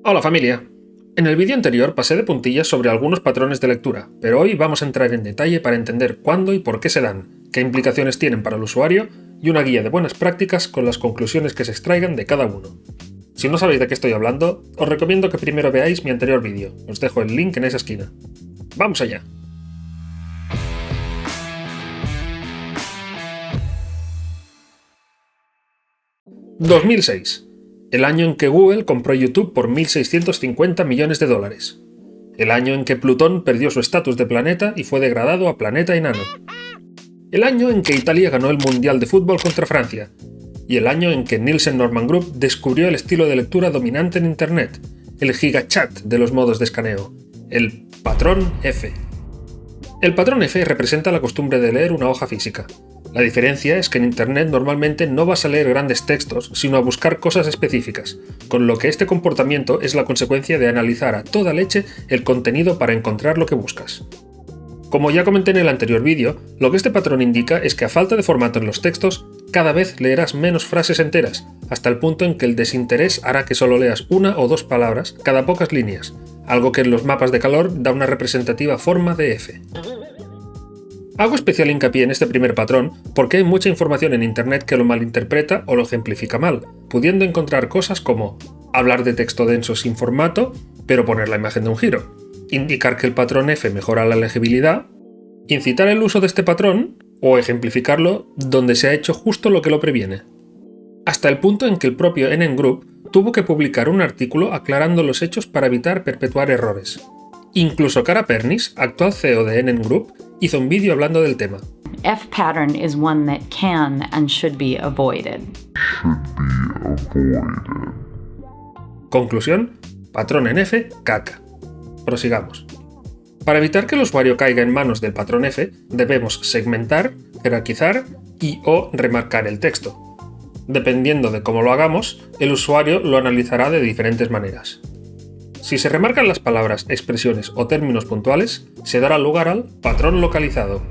Hola familia. En el vídeo anterior pasé de puntillas sobre algunos patrones de lectura, pero hoy vamos a entrar en detalle para entender cuándo y por qué se dan, qué implicaciones tienen para el usuario y una guía de buenas prácticas con las conclusiones que se extraigan de cada uno. Si no sabéis de qué estoy hablando, os recomiendo que primero veáis mi anterior vídeo, os dejo el link en esa esquina. ¡Vamos allá! $2006. El año en que Google compró YouTube por $1.650 millones. El año en que Plutón perdió su estatus de planeta y fue degradado a planeta enano. El año en que Italia ganó el Mundial de Fútbol contra Francia. Y el año en que Nielsen Norman Group descubrió el estilo de lectura dominante en Internet, el gigachat de los modos de escaneo, el patrón F. El patrón F representa la costumbre de leer una hoja física. La diferencia es que en Internet normalmente no vas a leer grandes textos, sino a buscar cosas específicas, con lo que este comportamiento es la consecuencia de analizar a toda leche el contenido para encontrar lo que buscas. Como ya comenté en el anterior vídeo, lo que este patrón indica es que a falta de formato en los textos, cada vez leerás menos frases enteras, hasta el punto en que el desinterés hará que solo leas una o dos palabras cada pocas líneas, algo que en los mapas de calor da una representativa forma de F. Hago especial hincapié en este primer patrón porque hay mucha información en Internet que lo malinterpreta o lo ejemplifica mal, pudiendo encontrar cosas como hablar de texto denso sin formato, pero poner la imagen de un giro, indicar que el patrón F mejora la legibilidad, incitar el uso de este patrón o ejemplificarlo donde se ha hecho justo lo que lo previene. Hasta el punto en que el propio NN Group tuvo que publicar un artículo aclarando los hechos para evitar perpetuar errores. Incluso Cara Pernis, actual CEO de NN Group, hizo un vídeo hablando del tema. F pattern is one that can and should be avoided. Conclusión: patrón en F, caca. Prosigamos. Para evitar que el usuario caiga en manos del patrón F, debemos segmentar, jerarquizar y o remarcar el texto. Dependiendo de cómo lo hagamos, el usuario lo analizará de diferentes maneras. Si se remarcan las palabras, expresiones o términos puntuales, se dará lugar al patrón localizado,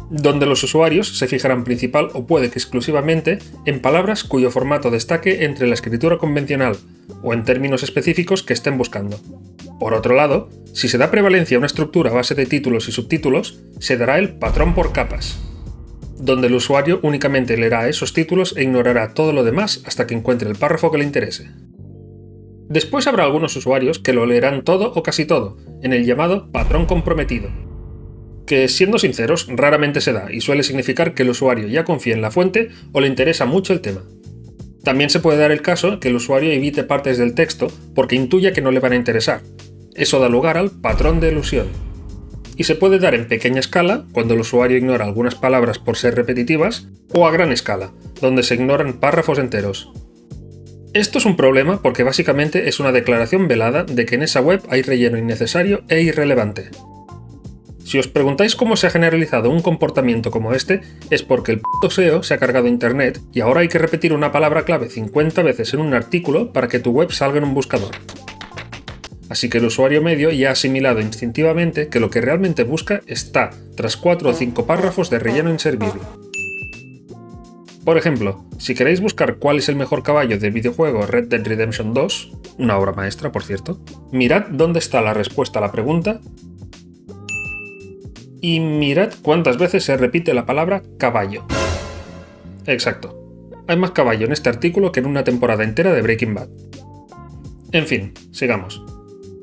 donde los usuarios se fijarán principal o puede que exclusivamente en palabras cuyo formato destaque entre la escritura convencional o en términos específicos que estén buscando. Por otro lado, si se da prevalencia a una estructura a base de títulos y subtítulos, se dará el patrón por capas, donde el usuario únicamente leerá esos títulos e ignorará todo lo demás hasta que encuentre el párrafo que le interese. Después habrá algunos usuarios que lo leerán todo o casi todo, en el llamado patrón comprometido, que, siendo sinceros, raramente se da y suele significar que el usuario ya confía en la fuente o le interesa mucho el tema. También se puede dar el caso que el usuario evite partes del texto porque intuya que no le van a interesar. Eso da lugar al patrón de elusión. Y se puede dar en pequeña escala, cuando el usuario ignora algunas palabras por ser repetitivas, o a gran escala, donde se ignoran párrafos enteros. Esto es un problema porque básicamente es una declaración velada de que en esa web hay relleno innecesario e irrelevante. Si os preguntáis cómo se ha generalizado un comportamiento como este, es porque el puto SEO se ha cargado Internet y ahora hay que repetir una palabra clave 50 veces en un artículo para que tu web salga en un buscador. Así que el usuario medio ya ha asimilado instintivamente que lo que realmente busca está tras 4 o 5 párrafos de relleno inservible. Por ejemplo, si queréis buscar cuál es el mejor caballo del videojuego Red Dead Redemption 2, una obra maestra por cierto, mirad dónde está la respuesta a la pregunta y mirad cuántas veces se repite la palabra caballo. Exacto, hay más caballo en este artículo que en una temporada entera de Breaking Bad. En fin, sigamos.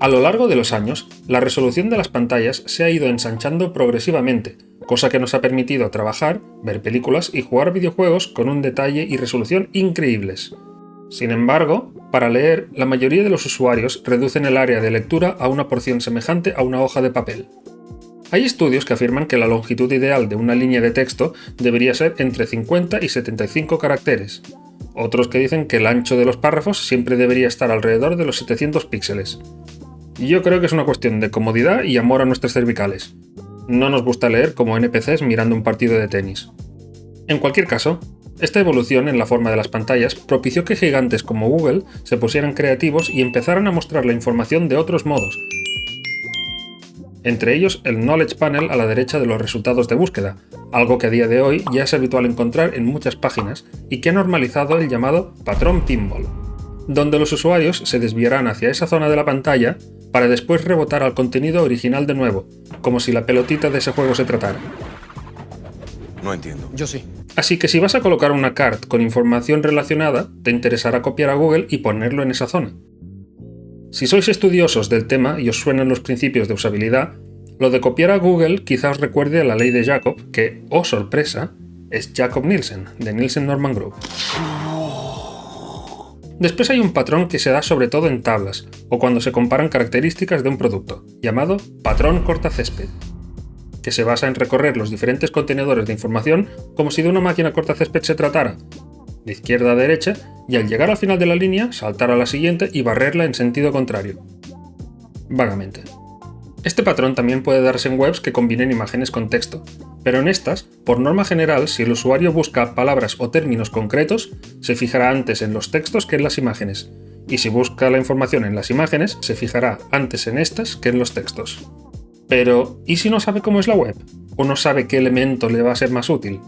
A lo largo de los años, la resolución de las pantallas se ha ido ensanchando progresivamente, cosa que nos ha permitido trabajar, ver películas y jugar videojuegos con un detalle y resolución increíbles. Sin embargo, para leer, la mayoría de los usuarios reducen el área de lectura a una porción semejante a una hoja de papel. Hay estudios que afirman que la longitud ideal de una línea de texto debería ser entre 50 y 75 caracteres. Otros que dicen que el ancho de los párrafos siempre debería estar alrededor de los 700 píxeles. Yo creo que es una cuestión de comodidad y amor a nuestras cervicales. No nos gusta leer como NPCs mirando un partido de tenis. En cualquier caso, esta evolución en la forma de las pantallas propició que gigantes como Google se pusieran creativos y empezaran a mostrar la información de otros modos, entre ellos el Knowledge Panel a la derecha de los resultados de búsqueda, algo que a día de hoy ya es habitual encontrar en muchas páginas y que ha normalizado el llamado patrón pinball. donde los usuarios se desviarán hacia esa zona de la pantalla para después rebotar al contenido original de nuevo, como si la pelotita de ese juego se tratara. No entiendo. Yo sí. Así que si vas a colocar una cart con información relacionada, te interesará copiar a Google y ponerlo en esa zona. Si sois estudiosos del tema y os suenan los principios de usabilidad, lo de copiar a Google quizá os recuerde a la ley de Jacob, que, oh sorpresa, es Jacob Nielsen, de Nielsen Norman Group. Después hay un patrón que se da sobre todo en tablas, o cuando se comparan características de un producto, llamado patrón cortacésped, que se basa en recorrer los diferentes contenedores de información como si de una máquina cortacésped se tratara, de izquierda a derecha, y al llegar al final de la línea, saltar a la siguiente y barrerla en sentido contrario. Vagamente. Este patrón también puede darse en webs que combinen imágenes con texto, pero en estas, por norma general, si el usuario busca palabras o términos concretos, se fijará antes en los textos que en las imágenes, y si busca la información en las imágenes, se fijará antes en estas que en los textos. Pero, ¿y si no sabe cómo es la web? ¿O no sabe qué elemento le va a ser más útil?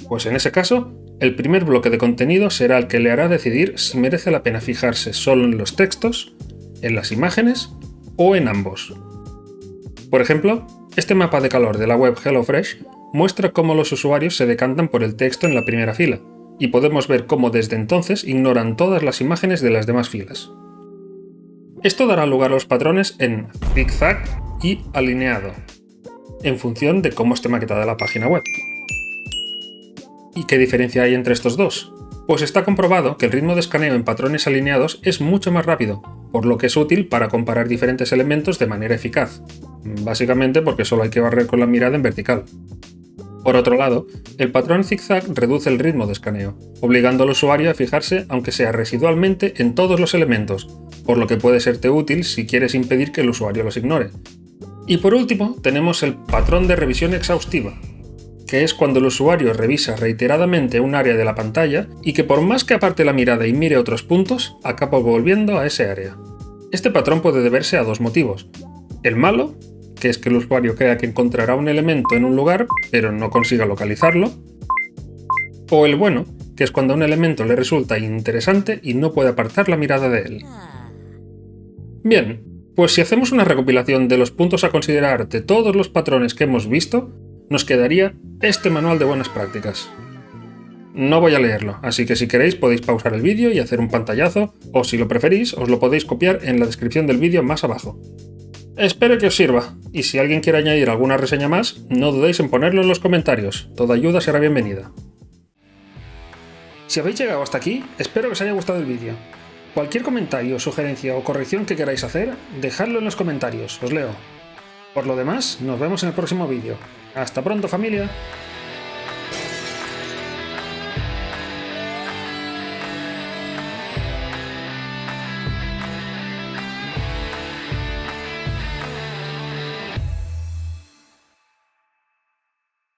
Pues en ese caso, el primer bloque de contenido será el que le hará decidir si merece la pena fijarse solo en los textos, en las imágenes o en ambos. Por ejemplo, este mapa de calor de la web HelloFresh muestra cómo los usuarios se decantan por el texto en la primera fila, y podemos ver cómo desde entonces ignoran todas las imágenes de las demás filas. Esto dará lugar a los patrones en zigzag y alineado, en función de cómo esté maquetada la página web. ¿Y qué diferencia hay entre estos dos? Pues está comprobado que el ritmo de escaneo en patrones alineados es mucho más rápido, por lo que es útil para comparar diferentes elementos de manera eficaz, básicamente porque solo hay que barrer con la mirada en vertical. Por otro lado, el patrón zigzag reduce el ritmo de escaneo, obligando al usuario a fijarse aunque sea residualmente en todos los elementos, por lo que puede serte útil si quieres impedir que el usuario los ignore. Y por último, tenemos el patrón de revisión exhaustiva, que es cuando el usuario revisa reiteradamente un área de la pantalla y que por más que aparte la mirada y mire otros puntos, acaba volviendo a ese área. Este patrón puede deberse a dos motivos. El malo, que es que el usuario crea que encontrará un elemento en un lugar, pero no consiga localizarlo. O el bueno, que es cuando un elemento le resulta interesante y no puede apartar la mirada de él. Bien, pues si hacemos una recopilación de los puntos a considerar de todos los patrones que hemos visto, nos quedaría este manual de buenas prácticas. No voy a leerlo, así que si queréis podéis pausar el vídeo y hacer un pantallazo, o si lo preferís, os lo podéis copiar en la descripción del vídeo más abajo. Espero que os sirva, y si alguien quiere añadir alguna reseña más, no dudéis en ponerlo en los comentarios, toda ayuda será bienvenida. Si habéis llegado hasta aquí, espero que os haya gustado el vídeo. Cualquier comentario, sugerencia o corrección que queráis hacer, dejadlo en los comentarios, os leo. Por lo demás, nos vemos en el próximo vídeo. ¡Hasta pronto, familia!